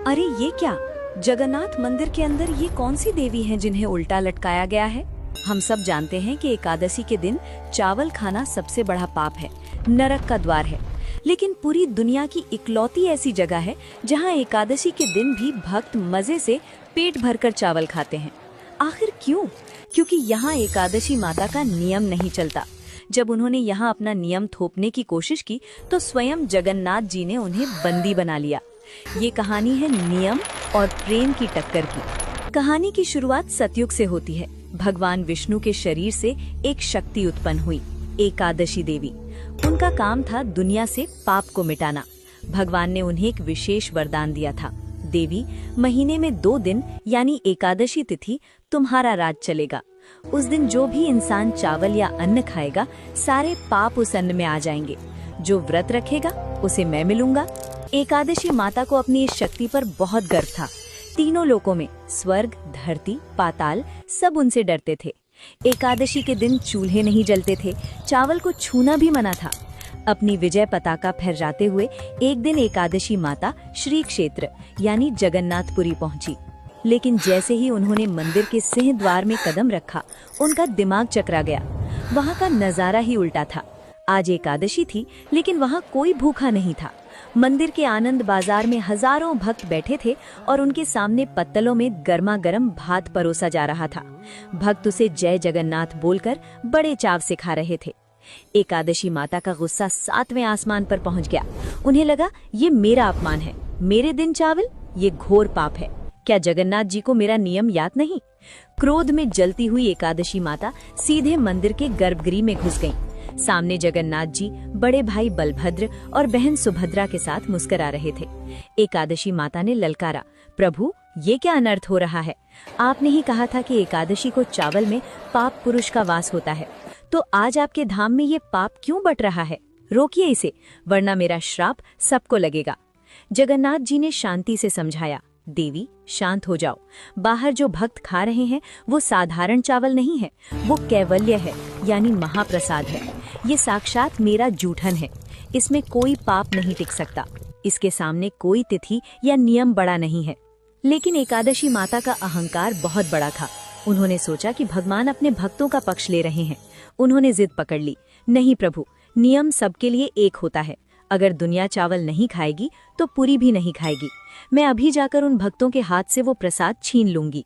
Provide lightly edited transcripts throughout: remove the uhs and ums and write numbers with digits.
अरे ये क्या, जगन्नाथ मंदिर के अंदर ये कौन सी देवी हैं जिन्हें उल्टा लटकाया गया है? हम सब जानते हैं कि एकादशी के दिन चावल खाना सबसे बड़ा पाप है, नरक का द्वार है। लेकिन पूरी दुनिया की इकलौती ऐसी जगह है जहां एकादशी के दिन भी भक्त मजे से पेट भरकर चावल खाते हैं। आखिर क्यों? क्योंकि यहाँ एकादशी माता का नियम नहीं चलता। जब उन्होंने यहाँ अपना नियम थोपने की कोशिश की तो स्वयं जगन्नाथ जी ने उन्हें बंदी बना लिया। ये कहानी है नियम और प्रेम की टक्कर की। कहानी की शुरुआत सतयुग से होती है। भगवान विष्णु के शरीर से एक शक्ति उत्पन्न हुई, एकादशी देवी। उनका काम था दुनिया से पाप को मिटाना। भगवान ने उन्हें एक विशेष वरदान दिया था, देवी, महीने में 2 दिन यानी एकादशी तिथि तुम्हारा राज चलेगा। उस दिन जो भी इंसान चावल या अन्न खाएगा, सारे पाप उस अन्न में आ जाएंगे। जो व्रत रखेगा उसे मैं मिलूंगा। एकादशी माता को अपनी इस शक्ति पर बहुत गर्व था। तीनों लोकों में, स्वर्ग, धरती, पाताल, सब उनसे डरते थे। एकादशी के दिन चूल्हे नहीं जलते थे, चावल को छूना भी मना था। अपनी विजय पताका फहराते हुए एक दिन एकादशी माता श्री क्षेत्र यानी जगन्नाथपुरी पहुंची। लेकिन जैसे ही उन्होंने मंदिर के सिंह द्वार में कदम रखा, उनका दिमाग चकरा गया। वहां का नजारा ही उल्टा था। आज एकादशी थी, लेकिन वहां कोई भूखा नहीं था। मंदिर के आनंद बाजार में हजारों भक्त बैठे थे और उनके सामने पत्तलों में गर्मा गर्म भात परोसा जा रहा था। भक्त उसे जय जगन्नाथ बोलकर बड़े चाव से खा रहे थे। एकादशी माता का गुस्सा 7वें आसमान पर पहुंच गया। उन्हें लगा, ये मेरा अपमान है, मेरे दिन चावल, ये घोर पाप है। क्या जगन्नाथ जी को मेरा नियम याद नहीं? क्रोध में जलती हुई एकादशी माता सीधे मंदिर के गर्भगृह में घुस गईं। सामने जगन्नाथ जी बड़े भाई बलभद्र और बहन सुभद्रा के साथ मुस्कुरा रहे थे। एकादशी माता ने ललकारा, प्रभु, ये क्या अनर्थ हो रहा है? आपने ही कहा था कि एकादशी को चावल में पाप पुरुष का वास होता है, तो आज आपके धाम में ये पाप क्यों बट रहा है? रोकिए इसे, वरना मेरा श्राप सबको लगेगा। जगन्नाथ जी ने शांति से समझाया, देवी, शांत हो जाओ। बाहर जो भक्त खा रहे हैं वो साधारण चावल नहीं है, वो कैवल्य है यानी महाप्रसाद है। ये साक्षात मेरा जूठन है। इसमें कोई पाप नहीं टिक सकता। इसके सामने कोई तिथि या नियम बड़ा नहीं है। लेकिन एकादशी माता का अहंकार बहुत बड़ा था। उन्होंने सोचा कि भगवान अपने भक्तों का पक्ष ले रहे हैं। उन्होंने जिद पकड़ ली, नहीं प्रभु, नियम सबके लिए एक होता है। अगर दुनिया चावल नहीं खाएगी तो पूरी भी नहीं खाएगी। मैं अभी जाकर उन भक्तों के हाथ से वो प्रसाद छीन लूंगी।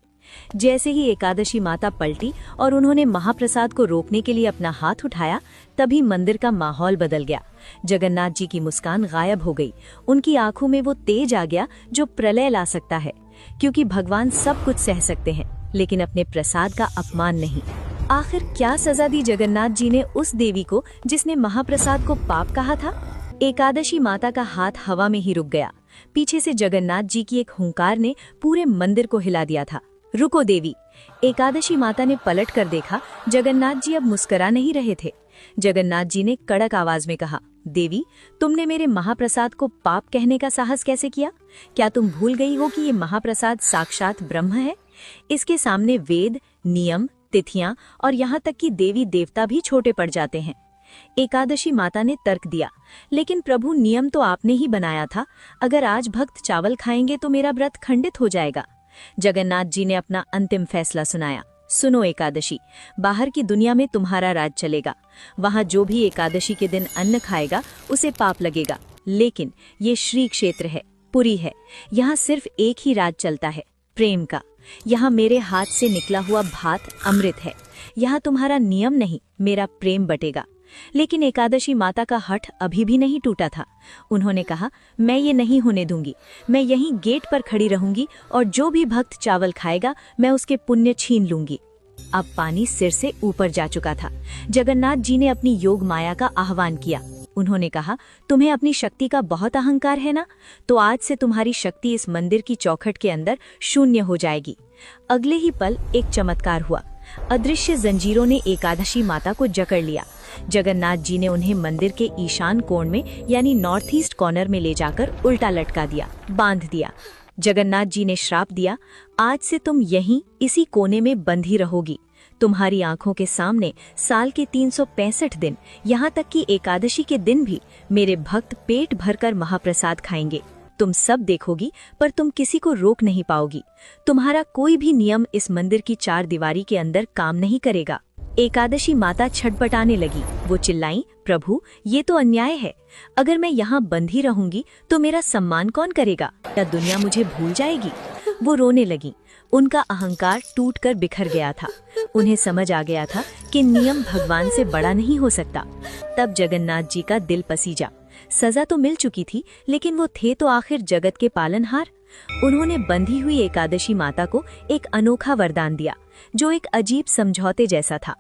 जैसे ही एकादशी माता पलटी और उन्होंने महाप्रसाद को रोकने के लिए अपना हाथ उठाया, तभी मंदिर का माहौल बदल गया। जगन्नाथ जी की मुस्कान गायब हो गई। उनकी आंखों में वो तेज आ गया जो प्रलय ला सकता है, क्योंकि भगवान सब कुछ सह सकते हैं, लेकिन अपने प्रसाद का अपमान नहीं। आखिर क्या सजा दी जगन्नाथ जी ने उस देवी को जिसने महाप्रसाद को पाप कहा था? एकादशी माता का हाथ हवा में ही रुक गया। पीछे से जगन्नाथ जी की एक हुंकार ने पूरे मंदिर को हिला दिया था। रुको देवी! एकादशी माता ने पलट कर देखा, जगन्नाथ जी अब मुस्कुरा नहीं रहे थे। जगन्नाथ जी ने कड़क आवाज में कहा, देवी, तुमने मेरे महाप्रसाद को पाप कहने का साहस कैसे किया? क्या तुम भूल गई हो कि ये महाप्रसाद साक्षात ब्रह्म है? इसके सामने वेद, नियम, तिथियां और यहाँ तक कि देवी देवता भी छोटे पड़ जाते हैं। एकादशी माता ने तर्क दिया, लेकिन प्रभु, नियम तो आपने ही बनाया था। अगर आज भक्त चावल खाएंगे तो मेरा व्रत खंडित हो जाएगा। जगन्नाथ जी ने अपना अंतिम फैसला सुनाया, सुनो एकादशी, बाहर की दुनिया में तुम्हारा राज चलेगा। वहां जो भी एकादशी के दिन अन्न खाएगा उसे पाप लगेगा। लेकिन ये श्री क्षेत्र है, पुरी है। यहाँ सिर्फ एक ही राज चलता है, प्रेम का। यहाँ मेरे हाथ से निकला हुआ भात अमृत है। यहाँ तुम्हारा नियम नहीं, मेरा प्रेम बटेगा। लेकिन एकादशी माता का हठ अभी भी नहीं टूटा था। उन्होंने कहा, मैं ये नहीं होने दूंगी। मैं यहीं गेट पर खड़ी रहूंगी और जो भी भक्त चावल खाएगा मैं उसके पुण्य छीन लूंगी। अब पानी सिर से ऊपर जा चुका था। जगन्नाथ जी ने अपनी योग माया का आह्वान किया। उन्होंने कहा, तुम्हें अपनी शक्ति का बहुत अहंकार है ना? तो आज से तुम्हारी शक्ति इस मंदिर की चौखट के अंदर शून्य हो जाएगी। अगले ही पल एक चमत्कार हुआ। अदृश्य जंजीरों ने एकादशी माता को जकड़ लिया। जगन्नाथ जी ने उन्हें मंदिर के ईशान कोण में यानी नॉर्थ ईस्ट कॉर्नर में ले जाकर उल्टा लटका दिया, बांध दिया। जगन्नाथ जी ने श्राप दिया, आज से तुम यहीं इसी कोने में बंधी रहोगी। तुम्हारी आंखों के सामने साल के 365 दिन, यहाँ तक कि एकादशी के दिन भी मेरे भक्त पेट भरकर महाप्रसाद खाएंगे। तुम सब देखोगी पर तुम किसी को रोक नहीं पाओगी। तुम्हारा कोई भी नियम इस मंदिर की 4 दीवारी के अंदर काम नहीं करेगा। एकादशी माता छटपटाने लगी। वो चिल्लाई, प्रभु ये तो अन्याय है। अगर मैं यहाँ बंधी रहूंगी तो मेरा सम्मान कौन करेगा? क्या दुनिया मुझे भूल जाएगी? वो रोने लगी। उनका अहंकार टूटकर बिखर गया था। उन्हें समझ आ गया था कि नियम भगवान से बड़ा नहीं हो सकता। तब जगन्नाथ जी का दिल पसीजा। सजा तो मिल चुकी थी, लेकिन वो थे तो आखिर जगत के पालनहार। उन्होंने बंधी हुई एकादशी माता को एक अनोखा वरदान दिया, जो एक अजीब समझौते जैसा था।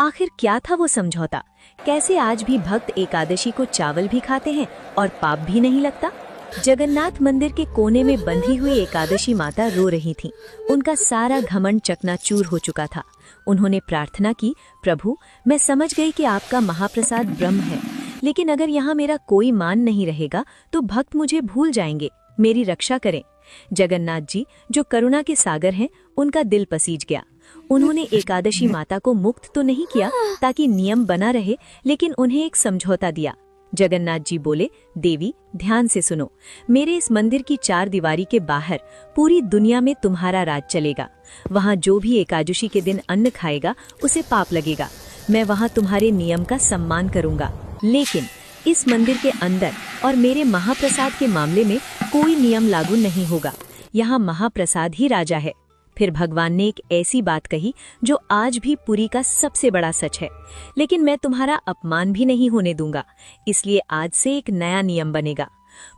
आखिर क्या था वो समझौता? कैसे आज भी भक्त एकादशी को चावल भी खाते हैं और पाप भी नहीं लगता? जगन्नाथ मंदिर के कोने में बंधी हुई एकादशी माता रो रही थीं। उनका सारा घमंड चकनाचूर हो चुका था। उन्होंने प्रार्थना की, प्रभु मैं समझ गई कि आपका महाप्रसाद ब्रह्म है, लेकिन अगर यहाँ मेरा कोई मान नहीं रहेगा तो भक्त मुझे भूल जाएंगे। मेरी रक्षा करें। जगन्नाथ जी जो करुणा के सागर हैं, उनका दिल पसीज गया। उन्होंने एकादशी माता को मुक्त तो नहीं किया ताकि नियम बना रहे, लेकिन उन्हें एक समझौता दिया। जगन्नाथ जी बोले, देवी ध्यान से सुनो, मेरे इस मंदिर की 4 दीवारी के बाहर पूरी दुनिया में तुम्हारा राज चलेगा। वहाँ जो भी एकादशी के दिन अन्न खाएगा उसे पाप लगेगा। मैं वहाँ तुम्हारे नियम का सम्मान करूँगा, लेकिन इस मंदिर के अंदर और मेरे महाप्रसाद के मामले में कोई नियम लागू नहीं होगा। यहाँ महाप्रसाद ही राजा है। फिर भगवान ने एक ऐसी बात कही जो आज भी पुरी का सबसे बड़ा सच है, लेकिन मैं तुम्हारा अपमान भी नहीं होने दूंगा, इसलिए आज से एक नया नियम बनेगा।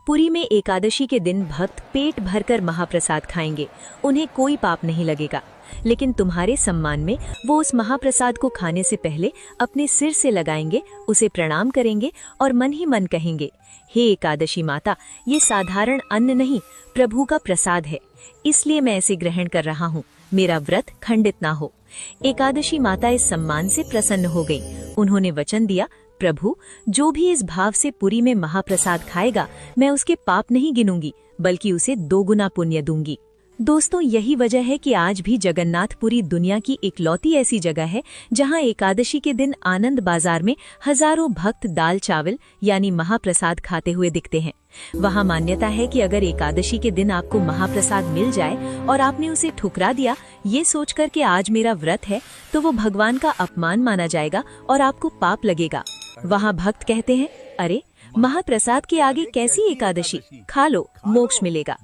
पुरी में एकादशी के दिन भक्त पेट भरकर महाप्रसाद खाएंगे, उन्हें कोई पाप नहीं लगेगा। लेकिन तुम्हारे सम्मान में वो उस महाप्रसाद को खाने से पहले अपने सिर से लगाएंगे, उसे प्रणाम करेंगे और मन ही मन कहेंगे, हे एकादशी माता, ये साधारण अन्न नहीं, प्रभु का प्रसाद है, इसलिए मैं इसे ग्रहण कर रहा हूँ। मेरा व्रत खंडित ना हो। एकादशी माता इस सम्मान से प्रसन्न हो गई। उन्होंने वचन दिया, प्रभु जो भी इस भाव से पुरी में महाप्रसाद खाएगा, मैं उसके पाप नहीं गिनूंगी, बल्कि उसे 2 गुना पुण्य दूंगी। दोस्तों, यही वजह है कि आज भी जगन्नाथपुरी दुनिया की इकलौती ऐसी जगह है जहां एकादशी के दिन आनंद बाजार में हजारों भक्त दाल चावल यानी महाप्रसाद खाते हुए दिखते हैं। वहां मान्यता है कि अगर एकादशी के दिन आपको महाप्रसाद मिल जाए और आपने उसे ठुकरा दिया ये सोचकर कि आज मेरा व्रत है, तो वो भगवान का अपमान माना जाएगा और आपको पाप लगेगा। वहां भक्त कहते हैं, अरे महाप्रसाद के आगे कैसी एकादशी, खा लो मोक्ष मिलेगा।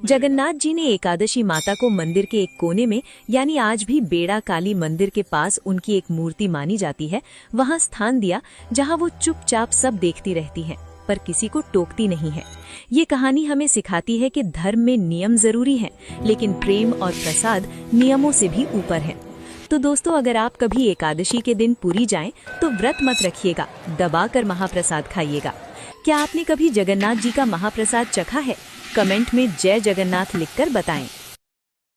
जगन्नाथ जी ने एकादशी माता को मंदिर के एक कोने में, यानी आज भी बेड़ा काली मंदिर के पास उनकी एक मूर्ति मानी जाती है, वहां स्थान दिया जहां वो चुपचाप सब देखती रहती हैं, पर किसी को टोकती नहीं है। ये कहानी हमें सिखाती है कि धर्म में नियम जरूरी है, लेकिन प्रेम और प्रसाद नियमों से भी ऊपर है। तो दोस्तों, अगर आप कभी एकादशी के दिन पुरी जाएं तो व्रत मत रखिएगा, दबाकर महाप्रसाद खाइएगा। क्या आपने कभी जगन्नाथ जी का महाप्रसाद चखा है? कमेंट में जय जगन्नाथ लिखकर बताएं।